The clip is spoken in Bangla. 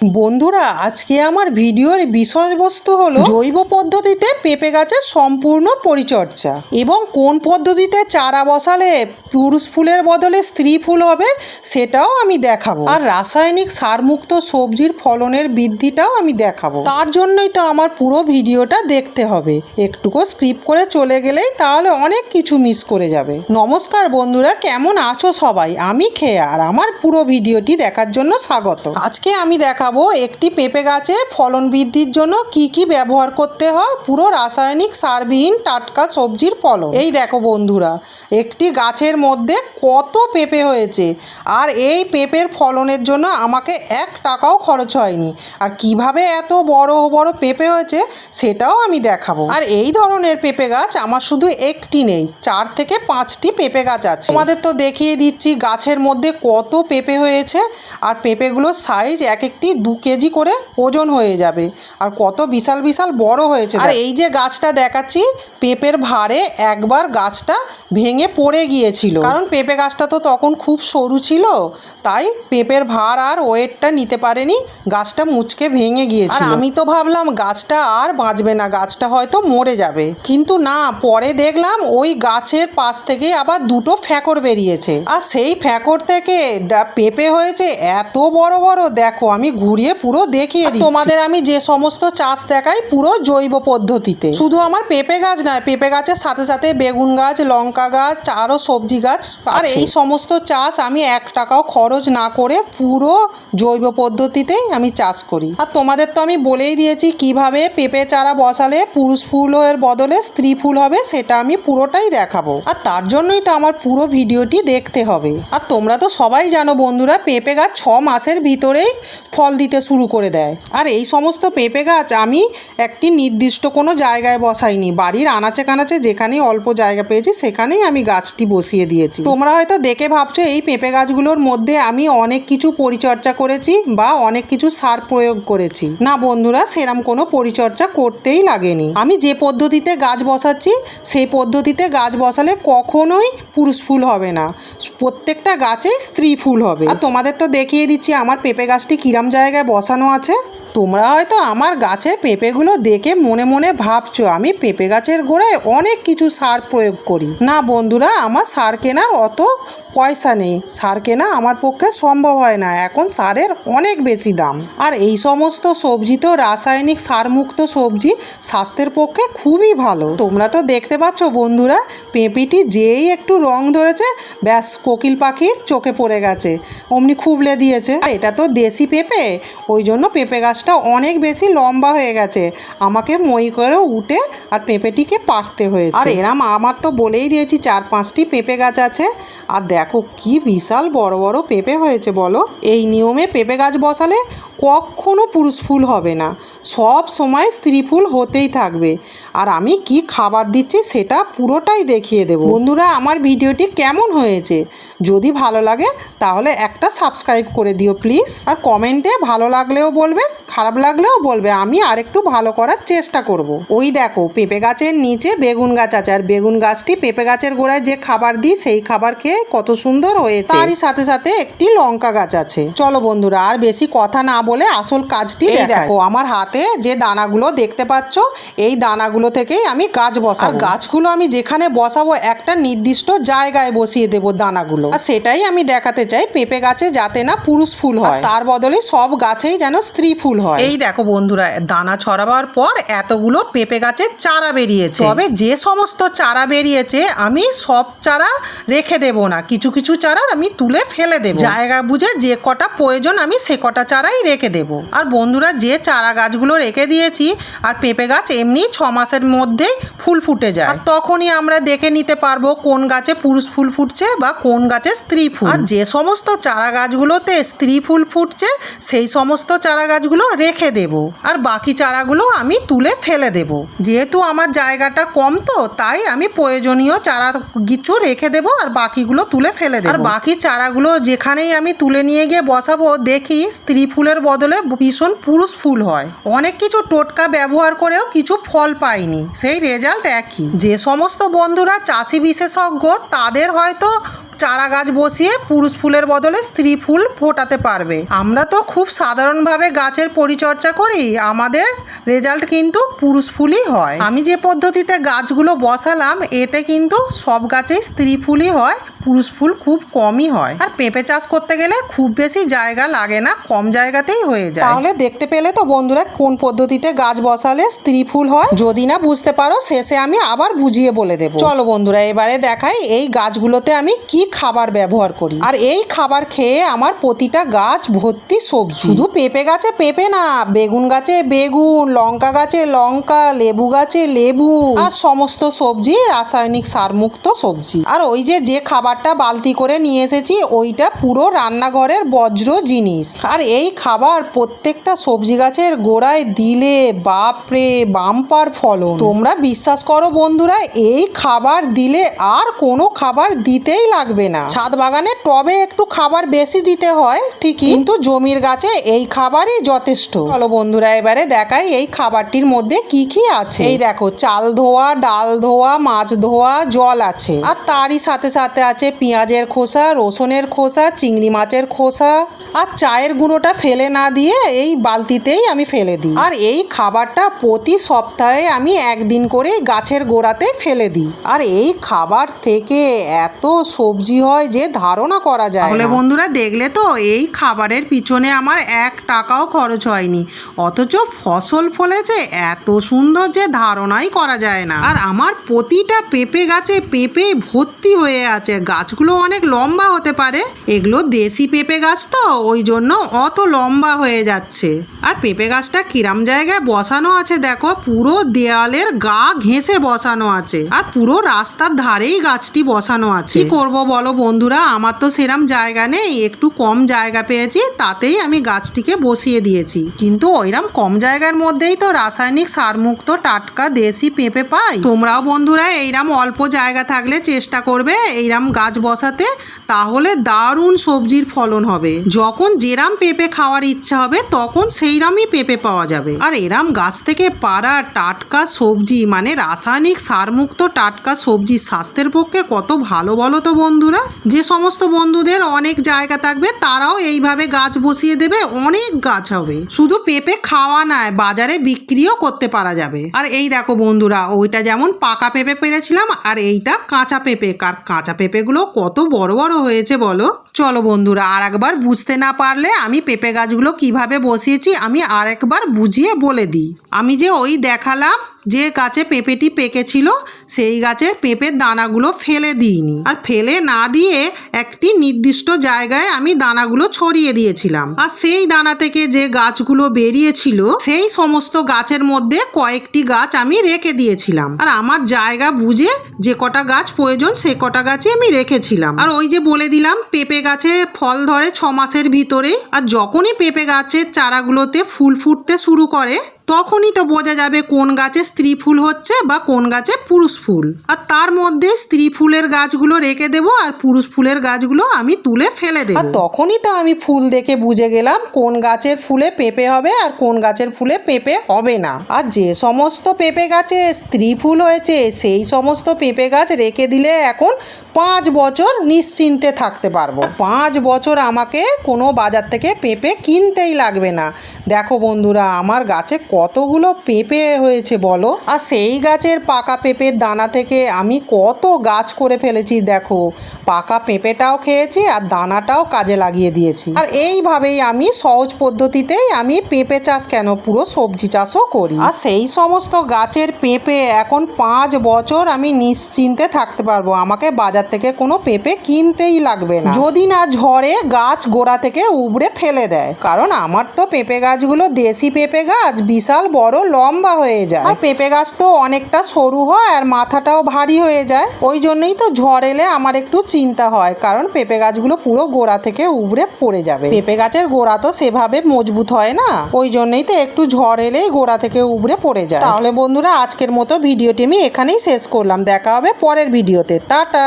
বন্ধুরা, আজকে আমার ভিডিওর বিষয়বস্তু হলো জৈব পদ্ধতিতে পেঁপে গাছের সম্পূর্ণ পরিচর্যা এবং কোন পদ্ধতিতে চারা বসালে পুরুষ ফুলের বদলে স্ত্রী ফুল হবে সেটাও আমি দেখাবো। আর রাসায়নিক সারমুক্ত সবজির ফলনের বৃদ্ধিটাও আমি দেখাবো। তার জন্যই তো আমার পুরো ভিডিওটা দেখতে হবে। একটুকু স্কিপ করে চলে গেলেই তাহলে অনেক কিছু মিস করে যাবে। নমস্কার বন্ধুরা, কেমন আছো সবাই? আমি খেয়া আর আমার পুরো ভিডিওটি দেখার জন্য স্বাগত। আজকে আমি দেখাবো একটি পেঁপে গাছের ফলন বৃদ্ধির জন্য কি কি ব্যবহার করতে হয় পুরো রাসায়নিক সারবিহীন টাটকা সবজির ফলন। এই দেখো বন্ধুরা, একটি গাছের মধ্যে কত পেঁপে হয়েছে, আর এই পেঁপের ফলনের জন্য আমাকে 1 টাকাও খরচ হয়নি। আর কিভাবে এত বড় বড় পেঁপে হয়েছে সেটাও আমি দেখাবো। আর এই ধরনের পেঁপে গাছ আমার শুধু একটি নেই, 4 থেকে 5টি পেঁপে গাছ আছে। তোমাদের তো দেখিয়ে দিচ্ছি গাছের মধ্যে কত পেঁপে হয়েছে। আর পেঁপেগুলোর সাইজ এক একটি 2 কেজি করে ওজন হয়ে যাবে, আর কত বিশাল বিশাল বড় হয়েছে। আর এই যে গাছটা দেখাচ্ছি, পেঁপের ভারে একবার গাছটা ভেঙে পড়ে গিয়েছিল, কারণ পেঁপে গাছটা তো তখন খুব সরু ছিল, তাই পেঁপের ভার আর ওয়েটটা নিতে পারেনি, গাছটা মুচকে ভেঙে গিয়েছিল। আর আমি তো ভাবলাম গাছটা আর বাঁচবে না, গাছটা হয়তো মরে যাবে, কিন্তু না, পরে দেখলাম ওই গাছের পাশ থেকে আবার 2টো ফ্যাকর বেরিয়েছে। আর সেই ফ্যাকর থেকে পেঁপে হয়েছে এত বড় বড়। দেখো, আমি ঘুরিয়ে পুরো দেখিয়ে দিচ্ছি তোমাদের। আমি যে সমস্ত চাষ দেখাই পুরো জৈব পদ্ধতিতে। শুধু আমার পেঁপে গাছ নয়, পেঁপে গাছের সাথে সাথে বেগুন গাছ, লঙ্কা গাছ, আরও সবজি গাছ। আর এই সমস্ত চাষ আমি 1 টাকাও খরচ না করে পুরো জৈব পদ্ধতিতেই আমি চাষ করি। আর তোমাদের তো আমি বলেই দিয়েছি কিভাবে পেঁপে চারা বসালে পুরুষ ফুলের বদলে স্ত্রী ফুল হবে, সেটা আমি পুরোটাই দেখাবো। আর তার জন্যই তো আমার পুরো ভিডিওটি দেখতে হবে। আর তোমরা তো সবাই জানো বন্ধুরা, পেঁপে গাছ 6 মাসের ভিতরেই ফল দিতে শুরু করে দেয়। আর এই সমস্ত পেঁপে গাছ আমি একটি নির্দিষ্ট কোনো জায়গায় বসাইনি, বাড়ির আনাচে কানাচে যেখানেই অল্প জায়গা পেয়েছি সেখানেই আমি গাছটি বসিয়ে দিয়েছি। তোমরা হয়তো দেখে ভাবছো এই পেঁপে গাছগুলোর মধ্যে আমি অনেক কিছু পরিচর্যা করেছি বা অনেক কিছু সার প্রয়োগ করেছি। না বন্ধুরা, সেরকম কোনো পরিচর্যা করতেই লাগেনি। আমি যে পদ্ধতিতে গাছ বসাচ্ছি সেই পদ্ধতিতে গাছ বসালে কখনোই পুরুষ ফুল হবে না, প্রত্যেকটা গাছেই স্ত্রী ফুল হবে। আর তোমাদের তো দেখিয়ে দিচ্ছি আমার পেঁপে গাছটি কিরম জায়গায় বসানো আছে। তোমরা হয়তো আমার গাছের পেঁপেগুলো দেখে মনে মনে ভাবছো আমি পেঁপে গাছের গোড়ায় অনেক কিছু সার প্রয়োগ করি। না বন্ধুরা, আমার সার কেনার অত পয়সা নেই, সার কেনা আমার পক্ষে সম্ভব হয় না, এখন সারের অনেক বেশি দাম। আর এই সমস্ত সবজি তো রাসায়নিক সারমুক্ত সবজি, স্বাস্থ্যের পক্ষে খুবই ভালো। তোমরা তো দেখতে পাচ্ছ বন্ধুরা, পেঁপেটি যেই একটু রং ধরেছে ব্যাস কোকিল পাখির চোখে পড়ে গেছে, অমনি খুবলে দিয়েছে। আর এটা তো দেশি পেঁপে, ওই জন্য পেঁপে গাছটা অনেক বেশি লম্বা হয়ে গেছে, আমাকে মই করে উঠে আর পেঁপেটিকে পাড়তে হয়েছে। আর এরম আমার তো বলেই দিয়েছি 4-5টি পেঁপে গাছ আছে। আর দেখো কি বিশাল বড় বড় পেঁপে হয়েছে বলো। এই নিয়মে পেঁপে গাছ বসালে কখনো পুরুষ ফুল হবে না, সব সময় স্ত্রী ফুল হতেই থাকবে। আর আমি কি খাবার দিচ্ছি সেটা পুরোটাই দেখিয়ে দেবো। বন্ধুরা, আমার ভিডিওটি কেমন হয়েছে যদি ভালো লাগে তাহলে একটা সাবস্ক্রাইব করে দিও প্লিজ। আর কমেন্টে ভালো লাগলেও বলবে, খারাপ লাগলেও বলবে, আমি আরেকটু ভালো করার চেষ্টা করব। ওই দেখো পেঁপে গাছের নিচে বেগুন গাছ আছে, আর বেগুন গাছটি পেঁপে গাছের গোড়ায় যে খাবার দিই সেই খাবার খেয়ে কত সুন্দর হয়েছে। তারই সাথে সাথে একটি লঙ্কা গাছ আছে। চলো বন্ধুরা, আর বেশি কথা না বলে আসল কাজটি দেখো। আমার হাতে যে দানাগুলো দেখতে পাচ্ছ, এই দানাগুলো থেকেই আমি গাছ বসাবো। আর গাছগুলো আমি যেখানে বসাবো একটা নির্দিষ্ট জায়গায় বসিয়ে দেবো দানাগুলো। আর সেটাই আমি দেখাতে চাই, পেঁপে গাছে যাতে না পুরুষ ফুল হয়, তার বদলে সব গাছেই যেন স্ত্রী ফুল হয়। এই দেখো বন্ধুরা, দানা ছড়াবার পর এতগুলো পেঁপে গাছের চারা বেরিয়েছে। তবে যে সমস্ত চারা বেরিয়েছে আমি সব চারা রেখে দেব না, কিছু কিছু চারা আমি তুলে ফেলে দেব, জায়গা বুঝে যে কটা প্রয়োজন আমি সে কটা চারাই রেখে দেব। আর বন্ধুরা, যে চারা গাছগুলো রেখে দিয়েছি, আর পেঁপে গাছ এমনি 6 মাসের মধ্যেই ফুল ফুটে যায়, আর তখনই আমরা দেখে নিতে পারবো কোন গাছে পুরুষ ফুল ফুটছে বা কোন গাছে স্ত্রী ফুল। আর যে সমস্ত চারা গাছগুলোতে স্ত্রী ফুল ফুটছে সেই সমস্ত চারা গাছগুলো রেখে দেব, আর বাকি চারাগুলো আমি তুলে ফেলে দেব। যেহেতু আমার জায়গাটা কম, তো তাই আমি প্রয়োজনীয় চারা কিছু রেখে দেব আর বাকিগুলো তুলে ফেলে দেব। আর বাকি চারাগুলো যেখানেই আমি তুলে নিয়ে গিয়ে বসাবো, দেখি স্ত্রী ফুলের বদলে ভীষণ পুরুষ ফুল হয়। অনেক কিছু টোটকা ব্যবহার করেও কিছু ফল পাইনি, সেই রেজাল্ট একই। যে সমস্ত বন্ধুরা চাষি বিশেষজ্ঞ তাদের হয়তো চারা গাছ বসিয়ে পুরুষ ফুলের বদলে স্ত্রী ফুল ফোটাতে পারবে। আমরা তো খুব সাধারণভাবে গাছের পরিচর্যা করি, আমাদের রেজাল্ট কিন্তু পুরুষ ফুলই হয়। আমি যে পদ্ধতিতে গাছগুলো বসালাম এতে কিন্তু সব গাছেই স্ত্রী ফুলই হয়, পুরুষ ফুল খুব কমই হয়। আর পেঁপে চাষ করতে গেলে খুব বেশি জায়গা লাগে না, কম জায়গাতেই হয়ে যায়। তাহলে দেখতে পেলে তো বন্ধুরা কোন পদ্ধতিতে গাছ বসালে স্ত্রী ফুল হয়। যদি না বুঝতে পারো শেষে আমি আবার বুঝিয়ে বলে দেবো। চলো বন্ধুরা এবারে দেখাই এই গাছগুলোতে আমি কি খাবার ব্যবহার করি। আর এই খাবার খেয়ে আমার প্রতিটা গাছ ভর্তি সবজি। শুধু পেঁপে গাছে পেঁপে না, বেগুন গাছে বেগুন, লঙ্কা গাছে লঙ্কা, লেবু গাছে লেবু, আর সমস্ত সবজি রাসায়নিক সারমুক্ত সবজি। আর ওই যে খাবারটা বালতি করে নিয়ে এসেছি ওইটা পুরো রান্নাঘরের বজ্র জিনিস। আর এই খাবার প্রত্যেকটা সবজি গাছের গোড়ায় দিলে বাপরে বাম্পার ফলন। তোমরা বিশ্বাস করো বন্ধুরা, এই খাবার দিলে আর কোনো খাবার দিতেই লাগবে না। ছাদ বাগানে টবে একটু খাবার বেশি দিতে হয় ঠিকই, কিন্তু জমির গাছে এই খাবারই যথেষ্ট। চলো বন্ধুরা এবারে দেখাই এই খাবারটির মধ্যে কি কি আছে। এই দেখো, চাল ধোয়া, ডাল ধোয়া, মাছ ধোয়া, জল আছে। আর তারই সাথে সাথে আছে পেঁয়াজের খোসা, রসুনের খোসা, চিংড়ি মাছের খোসা। আর চায়ের গুঁড়োটা ফেলে না দিয়ে এই বালতিতেই আমি ফেলে দিই। আর এই খাবারটা প্রতি সপ্তাহে আমি একদিন করে গাছের গোড়াতে ফেলে দিই। আর এই খাবার থেকে এত সবজি হয় যে ধারণা করা যায়। তাহলে বন্ধুরা দেখলে তো এই খাবারের পিছনে আমার 1 টাকাও খরচ হয়নি, অথচ ফসল ফলেছে এত সুন্দর যে ধারণাই করা যায় না। আর আমার প্রতিটা পেঁপে গাছে পেঁপে ভর্তি হয়ে আছে। গাছগুলো অনেক লম্বা হতে পারে, এগুলো দেশি পেঁপে গাছ তো ওই জন্য অত লম্বা হয়ে যাচ্ছে। আর পেঁপে গাছটা কিরাম জায়গায় বসানো আছে দেখো, পুরো দেয়ালের গা ঘেঁষে বসানো আছে। আর পুরো রাস্তার ধারেই গাছটি বসানো আছে। কি করবো বলো বন্ধুরা, আমার তো সেরম জায়গা নেই, একটু কম জায়গা পেয়েছি তাতেই আমি গাছটিকে বসিয়ে দিয়েছি। কিন্তু ওইরকম কম জায়গার মধ্যেই তো রাসায়নিক সারমুক্ত টাটকা দেশি পেঁপে পাই। তোমরাও বন্ধুরা এইরকম অল্প জায়গা থাকলে চেষ্টা করবে এইরকম গাছ বসাতে, তাহলে দারুণ সবজির ফলন হবে। যখন যেরাম পেঁপে খাওয়ার ইচ্ছা হবে তখন সেইরামই পেঁপে পাওয়া যাবে। আর এরাম গাছ থেকে পাড়া টাটকা সবজি মানে রাসায়নিক সারমুক্ত টাটকা সবজি স্বাস্থ্যের পক্ষে কত ভালো বলো তো বন্ধুরা। যে সমস্ত বন্ধুদের অনেক জায়গা থাকবে তারাও এইভাবে গাছ বসিয়ে দেবে, অনেক গাছ হবে। শুধু পেঁপে খাওয়া নয়, বাজারে বিক্রিও করতে পারা যাবে। আর এই দেখো বন্ধুরা, ওইটা যেমন পাকা পেঁপে পেরেছিলাম আর এইটা কাঁচা পেঁপে। আর কাঁচা পেঁপেগুলো কত বড় বড় হয়েছে বলো। চলো বন্ধুরা আর একবার বুঝতে না পারলে আমি পেঁপে গাছগুলো কিভাবে বসিয়েছি আমি আর একবার বুঝিয়ে বলে দিই। আমি যে ওই দেখালাম যে গাছে পেঁপেটি পেকেছিল সেই গাছের পেঁপের দানাগুলো ফেলে দিইনি। আর ফেলে না দিয়ে একটি নির্দিষ্ট জায়গায় আমি দানাগুলো ছড়িয়ে দিয়েছিলাম। আর সেই দানা থেকে যে গাছগুলো বেরিয়েছিল সেই সমস্ত গাছের মধ্যে কয়েকটি গাছ আমি রেখে দিয়েছিলাম। আর আমার জায়গা বুঝে যে কটা গাছ প্রয়োজন সে কটা গাছে আমি রেখেছিলাম। আর ওই যে বলে দিলাম পেঁপে গাছে ফল ধরে 6 মাসের ভিতরে। আর যখনই পেঁপে গাছের চারাগুলোতে ফুল ফুটতে শুরু করে তখনই তো বোঝা যাবে কোন গাছে স্ত্রী ফুল হচ্ছে বা কোন গাছে পুরুষ ফুল। আর তার মধ্যে স্ত্রী ফুলের গাছগুলো রেখে দেবো আর পুরুষ ফুলের গাছগুলো আমি তুলে ফেলে দেবো। আর তখনই তো আমি ফুল দেখে বুঝে গেলাম কোন গাছের ফুলে পেঁপে হবে আর কোন গাছের ফুলে পেঁপে হবে না। আর যে সমস্ত পেঁপে গাছে স্ত্রী ফুল হয়েছে সেই সমস্ত পেঁপে গাছ রেখে দিলে এখন 5 বছর নিশ্চিন্তে থাকতে পারবো। 5 বছর আমাকে কোনো বাজার থেকে পেঁপে কিনতেই লাগবে না। দেখো বন্ধুরা আমার গাছে কতগুলো পেঁপে হয়েছে বলো। আর সেই গাছের পাকা পেঁপের দানা থেকে আমি কত গাছ করে ফেলেছি দেখো। পাকা পেঁপেটাও খেয়েছি আর দানাটাও কাজে লাগিয়ে দিয়েছি। আর এইভাবেই আমি সহজ পদ্ধতিতেই আমি পেঁপে চাষ কেন পুরো সবজি চাষও করি। আর সেই সমস্ত গাছের পেঁপে এখন 5 বছর আমি নিশ্চিন্তে থাকতে পারবো, আমাকে বাজার থেকে কোনো পেঁপে কিনতেই লাগবে না, যদি না ঝড়ে গাছ গোড়া থেকে উবড়ে ফেলে দেয়। কারণ আমার তো পেঁপে গাছগুলো দেশি পেঁপে গাছ, বিশাল বড় লম্বা হয়ে যায়। আর পেঁপে গাছ তো অনেকটা সরু হয় আর মাথাটাও ভারী হয়ে যায়, ওই জন্যই তো ঝড় এলে আমার একটু চিন্তা হয়, কারণ পেঁপে গাছগুলো পুরো গোড়া থেকে উবড়ে পড়ে যাবে। পেঁপে গাছের গোড়া তো সেভাবে মজবুত হয় না, ওই জন্যই তো একটু ঝড় এলেই গোড়া থেকে উবড়ে পড়ে যায়। তাহলে বন্ধুরা আজকের মতো ভিডিওটি আমি এখানেই শেষ করলাম, দেখা হবে পরের ভিডিওতে, টাটা।